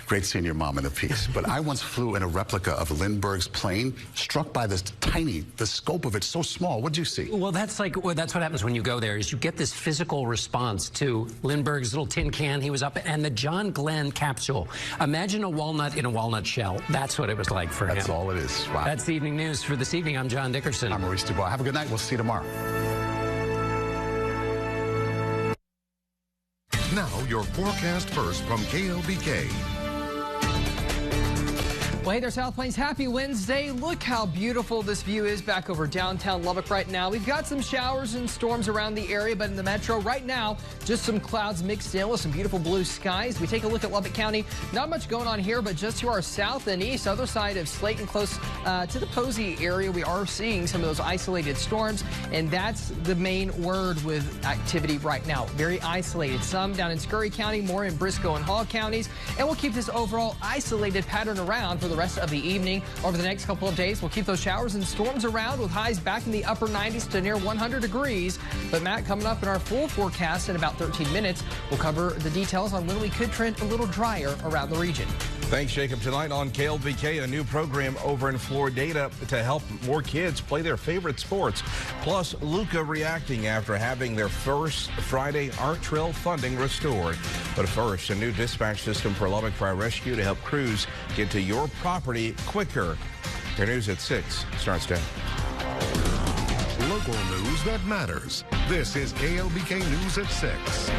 Great seeing your mom in a piece. But I once flew in a replica of Lindbergh's plane, struck by this the scope of it so small. What did you see? Well, that's what happens when you go there, is you get this physical response to Lindbergh's little tin can he was up, and the John Glenn capsule. Imagine a walnut in a walnut shell. That's what it was like for him. That's all it is. Wow. That's the evening news for this evening. I'm John Dickerson. I'm Maurice Dubois. Have a good night. We'll see you tomorrow. Now, your forecast first from KLBK. Well, hey there, South Plains. Happy Wednesday. Look how beautiful this view is back over downtown Lubbock right now. We've got some showers and storms around the area, but in the metro right now, just some clouds mixed in with some beautiful blue skies. We take a look at Lubbock County. Not much going on here, but just to our south and east, other side of Slayton, close to the Posey area, we are seeing some of those isolated storms, and that's the main word with activity right now. Very isolated. Some down in Scurry County, more in Briscoe and Hall counties, and we'll keep this overall isolated pattern around for the rest of the evening. Over the next couple of days, we'll keep those showers and storms around with highs back in the upper 90s to near 100 degrees. But Matt, coming up in our full forecast in about 13 minutes, we'll cover the details on when we could trend a little drier around the region. Thanks, Jacob. Tonight on KLBK, a new program over in Florida to help more kids play their favorite sports. Plus, Luca reacting after having their first Friday Art Trail funding restored. But first, a new dispatch system for Lubbock Fire Rescue to help crews get to your property quicker. Your news at 6 starts now. Local news that matters. This is KLBK News at 6.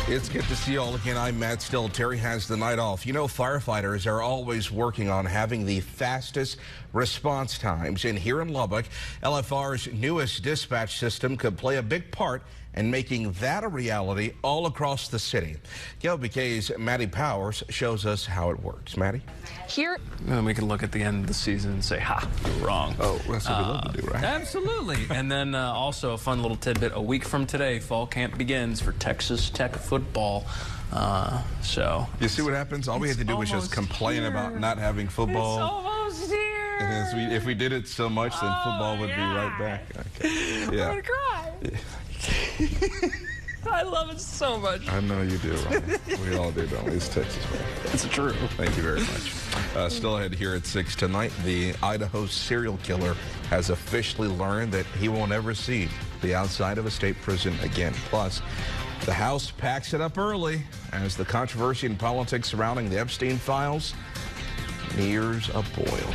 It's good to see you all again. I'm Matt Still. Terry has the night off. You know, firefighters are always working on having the fastest response times. And here in Lubbock, LFR's newest dispatch system could play a big part in making that a reality all across the city. KLBK's Maddie Powers shows us how it works. Maddie? Here. And then we can look at the end of the season and say, ha, you're wrong. Oh, that's what we love to do, right? Absolutely. And then also a fun little tidbit. A week from today, fall camp begins for Texas Tech football. So you see what happens? All we had to do was just complain about not having football. It's almost here. And if we did it so much, then football would be right back. Okay. I'm gonna cry. I love it so much. I know you do, Ronnie. We all do, don't we? It's Texas, right? it's true. Thank you very much. Still ahead here at 6 tonight, the Idaho serial killer has officially learned that he won't ever see the outside of a state prison again. Plus, the House packs it up early as the controversy and politics surrounding the Epstein files nears a boil.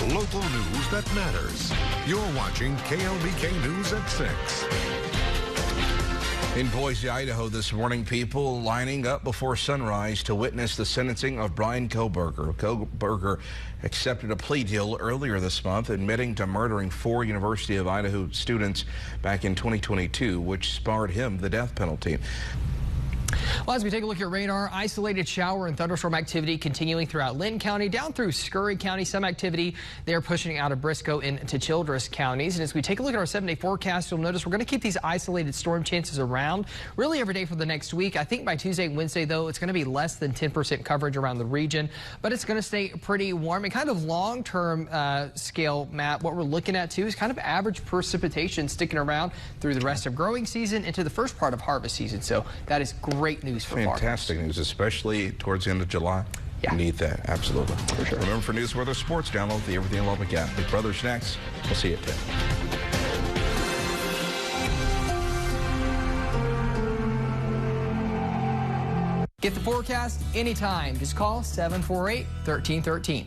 Local news that matters. You're watching KLBK News at 6. In Boise, Idaho this morning, people lining up before sunrise to witness the sentencing of Brian Kohberger. Kohberger accepted a plea deal earlier this month, admitting to murdering 4 University of Idaho students back in 2022, which spared him the death penalty. Well, as we take a look at radar, isolated shower and thunderstorm activity continuing throughout Linn County, down through Scurry County. Some activity there pushing out of Briscoe into Childress counties. And as we take a look at our 7-day forecast, you'll notice we're going to keep these isolated storm chances around really every day for the next week. I think by Tuesday and Wednesday, though, it's going to be less than 10% coverage around the region, but it's going to stay pretty warm. And kind of long-term scale, Matt, what we're looking at, too, is kind of average precipitation sticking around through the rest of growing season into the first part of harvest season. So that is great news for farmers. Fantastic news, especially towards the end of July. Yeah. Need that, absolutely. For sure. Remember, for news, weather, sports, download the Everything in Lubbock app. Big Brother's next. We'll see you at 10. Get the forecast anytime. Just call 748-1313.